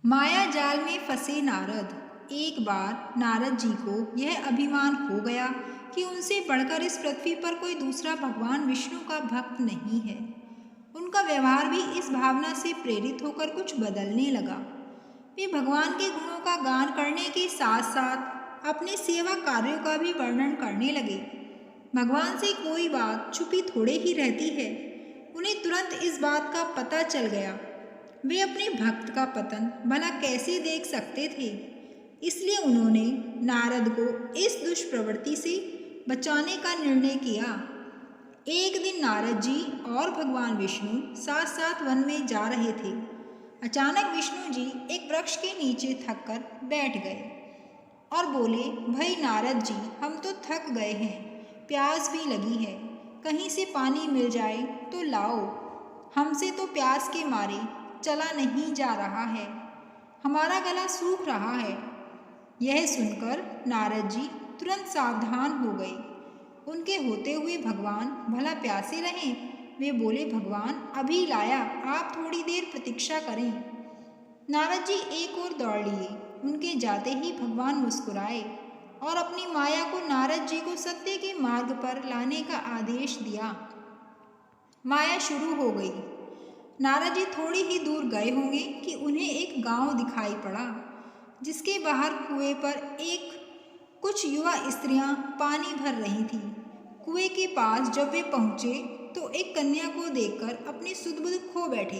माया जाल में फंसे नारद। एक बार नारद जी को यह अभिमान हो गया कि उनसे बढ़कर इस पृथ्वी पर कोई दूसरा भगवान विष्णु का भक्त नहीं है। उनका व्यवहार भी इस भावना से प्रेरित होकर कुछ बदलने लगा। वे भगवान के गुणों का गान करने के साथ साथ अपने सेवा कार्यों का भी वर्णन करने लगे। भगवान से कोई बात छुपी थोड़े ही रहती है। उन्हें तुरंत इस बात का पता चल गया। वे अपने भक्त का पतन भला कैसे देख सकते थे। इसलिए उन्होंने नारद को इस दुष्प्रवृत्ति से बचाने का निर्णय किया। एक दिन नारद जी और भगवान विष्णु साथ साथ वन में जा रहे थे। अचानक विष्णु जी एक वृक्ष के नीचे थक कर बैठ गए और बोले, भाई नारद जी, हम तो थक गए हैं, प्यास भी लगी है, कहीं से पानी मिल जाए तो लाओ। हमसे तो प्यास के मारे चला नहीं जा रहा है, हमारा गला सूख रहा है। यह सुनकर नारद जी तुरंत सावधान हो गए। उनके होते हुए भगवान भला प्यासे रहें। वे बोले, भगवान अभी लाया, आप थोड़ी देर प्रतीक्षा करें। नारद जी एक ओर दौड़ लिए। उनके जाते ही भगवान मुस्कुराए और अपनी माया को नारद जी को सत्य के मार्ग पर लाने का आदेश दिया। माया शुरू हो गई। नारद जी थोड़ी ही दूर गए होंगे कि उन्हें एक गांव दिखाई पड़ा, जिसके बाहर कुएं पर कुछ युवा स्त्रियां पानी भर रही थीं। कुएं के पास जब वे पहुंचे तो एक कन्या को देखकर अपनी सुध-बुध खो बैठे।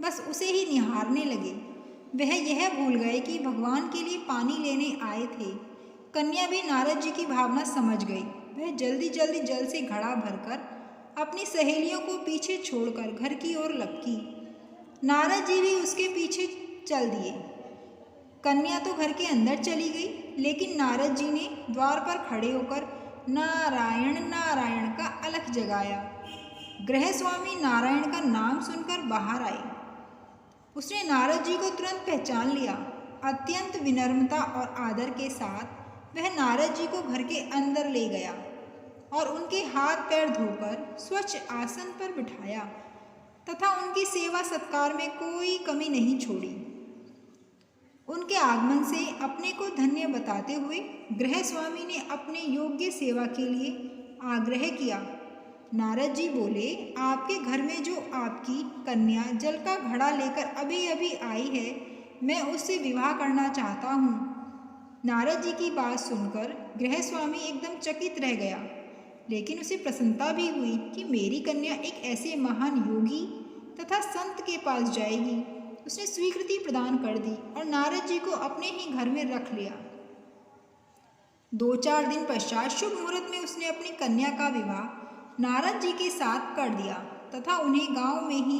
बस उसे ही निहारने लगे। वह यह भूल गए कि भगवान के लिए पानी लेने आए थे। कन्या भी नारद जी की भावना समझ गई। वह जल्दी जल्दी जल से घड़ा भरकर अपनी सहेलियों को पीछे छोड़कर घर की ओर लपकी। नारद जी भी उसके पीछे चल दिए। कन्या तो घर के अंदर चली गई, लेकिन नारद जी ने द्वार पर खड़े होकर नारायण नारायण का अलख जगाया। गृह स्वामी नारायण का नाम सुनकर बाहर आए। उसने नारद जी को तुरंत पहचान लिया। अत्यंत विनम्रता और आदर के साथ वह नारद जी को घर के अंदर ले गया और उनके हाथ पैर धोकर स्वच्छ आसन पर बिठाया तथा उनकी सेवा सत्कार में कोई कमी नहीं छोड़ी। उनके आगमन से अपने को धन्य बताते हुए गृह स्वामी ने अपने योग्य सेवा के लिए आग्रह किया। नारद जी बोले, आपके घर में जो आपकी कन्या जल का घड़ा लेकर अभी अभी आई है, मैं उससे विवाह करना चाहता हूँ। नारद जी की बात सुनकर गृह स्वामी एकदम चकित रह गया, लेकिन उसे प्रसन्नता भी हुई कि मेरी कन्या एक ऐसे महान योगी तथा संत के पास जाएगी। उसने स्वीकृति प्रदान कर दी और नारद जी को अपने ही घर में रख लिया। 2-4 दिन पश्चात शुभ मुहूर्त में उसने अपनी कन्या का विवाह नारद जी के साथ कर दिया तथा उन्हें गांव में ही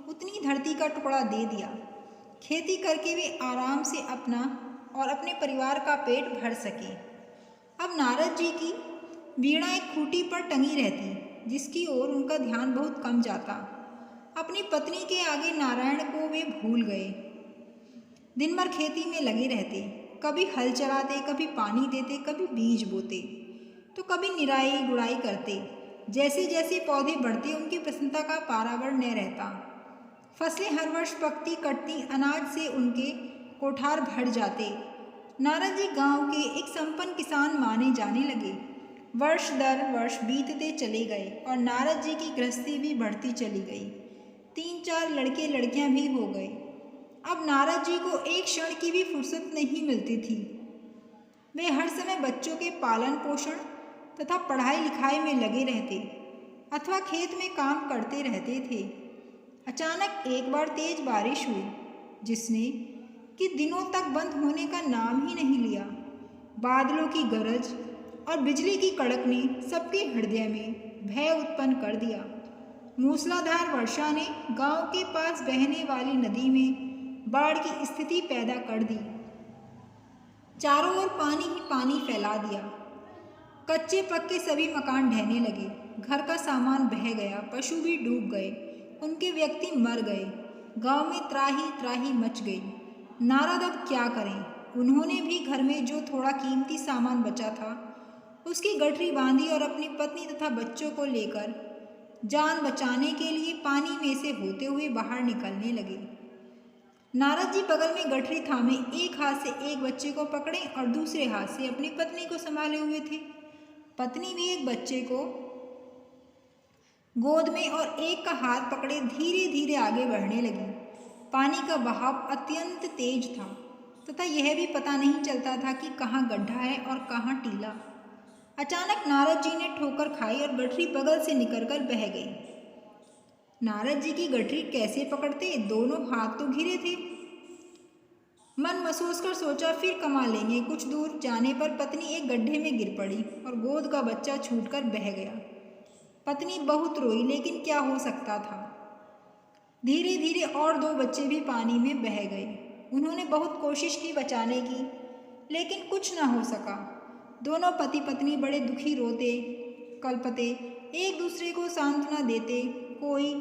उतनी धरती का टुकड़ा दे दिया। खेती करके वे आराम से अपना और अपने परिवार का पेट भर सके। अब नारद जी की वीणा एक खूंटी पर टंगी रहती, जिसकी ओर उनका ध्यान बहुत कम जाता। अपनी पत्नी के आगे नारायण को वे भूल गए। दिन भर खेती में लगे रहते, कभी हल चलाते, कभी पानी देते, कभी बीज बोते, तो कभी निराई गुड़ाई करते। जैसे जैसे पौधे बढ़ते, उनकी प्रसन्नता का पारावार न रहता। फसलें हर वर्ष पकती कटती, अनाज से उनके कोठार भर जाते। नारद जी गांव के एक संपन्न किसान माने जाने लगे। वर्ष दर वर्ष बीतते चले गए और नारद जी की गृहस्थी भी बढ़ती चली गई। 3-4 लड़के लड़कियां भी हो गए। अब नारद जी को एक क्षण की भी फुर्सत नहीं मिलती थी। वे हर समय बच्चों के पालन पोषण तथा पढ़ाई लिखाई में लगे रहते अथवा खेत में काम करते रहते थे। अचानक एक बार तेज बारिश हुई, जिसने कि दिनों तक बंद होने का नाम ही नहीं लिया। बादलों की गरज और बिजली की कड़क ने सबके हृदय में भय उत्पन्न कर दिया। मूसलाधार वर्षा ने गांव के पास बहने वाली नदी में बाढ़ की स्थिति पैदा कर दी। चारों ओर पानी ही पानी फैला दिया। कच्चे पक्के सभी मकान ढहने लगे। घर का सामान बह गया, पशु भी डूब गए, उनके व्यक्ति मर गए। गांव में त्राही त्राही मच गई। नारद अब क्या करें। उन्होंने भी घर में जो थोड़ा कीमती सामान बचा था, उसकी गठरी बांधी और अपनी पत्नी तथा बच्चों को लेकर जान बचाने के लिए पानी में से होते हुए बाहर निकलने लगे। नारद जी बगल में गठरी थामे एक हाथ से एक बच्चे को पकड़े और दूसरे हाथ से अपनी पत्नी को संभाले हुए थे। पत्नी भी एक बच्चे को गोद में और एक का हाथ पकड़े धीरे धीरे आगे बढ़ने लगी। पानी का बहाव अत्यंत तेज था तथा यह भी पता नहीं चलता था कि कहाँ गड्ढा है और कहाँ टीला। अचानक नारद जी ने ठोकर खाई और गठरी बगल से निकलकर बह गई। नारद जी की गठरी कैसे पकड़ते, दोनों हाथ तो घिरे थे। मन महसूस कर सोचा फिर कमा लेंगे। कुछ दूर जाने पर पत्नी एक गड्ढे में गिर पड़ी और गोद का बच्चा छूटकर बह गया। पत्नी बहुत रोई, लेकिन क्या हो सकता था। धीरे धीरे और दो बच्चे भी पानी में बह गए। उन्होंने बहुत कोशिश की बचाने की, लेकिन कुछ न हो सका। दोनों पति पत्नी बड़े दुखी रोते कलपते, एक दूसरे को सांत्वना देते, कोई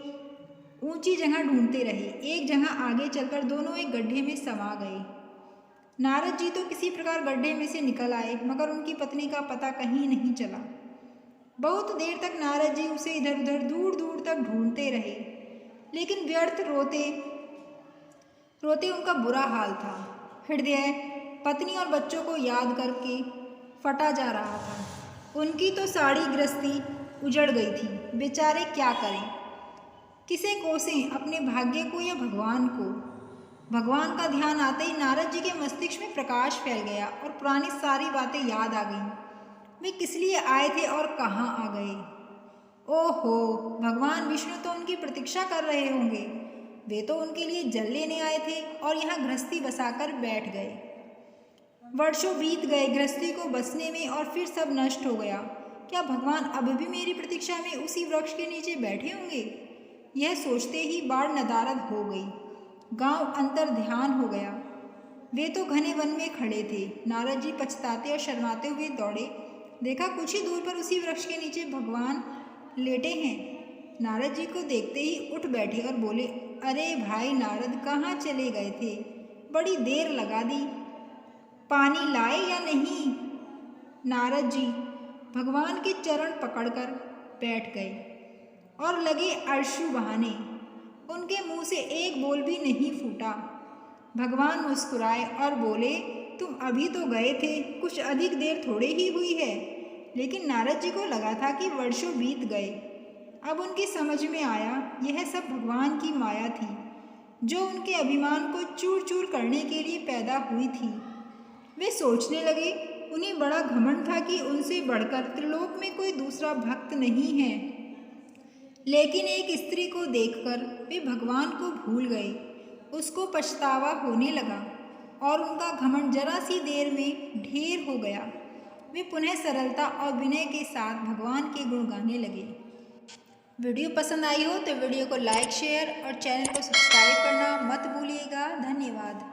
ऊंची जगह ढूंढते रहे। एक जगह आगे चलकर दोनों एक गड्ढे में समा गए। नारद जी तो किसी प्रकार गड्ढे में से निकल आए, मगर उनकी पत्नी का पता कहीं नहीं चला। बहुत देर तक नारद जी उसे इधर उधर दूर दूर तक ढूंढते रहे, लेकिन व्यर्थ। रोते रोते उनका बुरा हाल था। हृदय पत्नी और बच्चों को याद करके फटा जा रहा था। उनकी तो सारी गृहस्थी उजड़ गई थी। बेचारे क्या करें, किसे कोसें, अपने भाग्य को या भगवान को। भगवान का ध्यान आते ही नारद जी के मस्तिष्क में प्रकाश फैल गया और पुरानी सारी बातें याद आ गईं। वे किस लिए आए थे और कहाँ आ गए। ओहो, भगवान विष्णु तो उनकी प्रतीक्षा कर रहे होंगे। वे तो उनके लिए जल लेने आए थे और यहाँ गृहस्थी बसाकर बैठ गए। वर्षों बीत गए गृहस्थी को बसने में और फिर सब नष्ट हो गया। क्या भगवान अब भी मेरी प्रतीक्षा में उसी वृक्ष के नीचे बैठे होंगे। यह सोचते ही बाढ़ नदारद हो गई। गांव अंतर ध्यान हो गया। वे तो घने वन में खड़े थे। नारद जी पछताते और शर्माते हुए दौड़े। देखा कुछ ही दूर पर उसी वृक्ष के नीचे भगवान लेटे हैं। नारद जी को देखते ही उठ बैठे और बोले, अरे भाई नारद, कहाँ चले गए थे, बड़ी देर लगा दी, पानी लाए या नहीं। नारद जी भगवान के चरण पकड़कर बैठ गए और लगे अश्रु बहाने। उनके मुंह से एक बोल भी नहीं फूटा। भगवान मुस्कुराए और बोले, तुम अभी तो गए थे, कुछ अधिक देर थोड़े ही हुई है। लेकिन नारद जी को लगा था कि वर्षों बीत गए। अब उनकी समझ में आया यह सब भगवान की माया थी, जो उनके अभिमान को चूर चूर करने के लिए पैदा हुई थी। वे सोचने लगे, उन्हें बड़ा घमंड था कि उनसे बढ़कर त्रिलोक में कोई दूसरा भक्त नहीं है। लेकिन एक स्त्री को देखकर वे भगवान को भूल गए। उसको पछतावा होने लगा और उनका घमंड जरा सी देर में ढेर हो गया। वे पुनः सरलता और विनय के साथ भगवान के गुण गाने लगे। वीडियो पसंद आई हो तो वीडियो को लाइक, शेयर और चैनल को सब्सक्राइब करना मत भूलिएगा। धन्यवाद।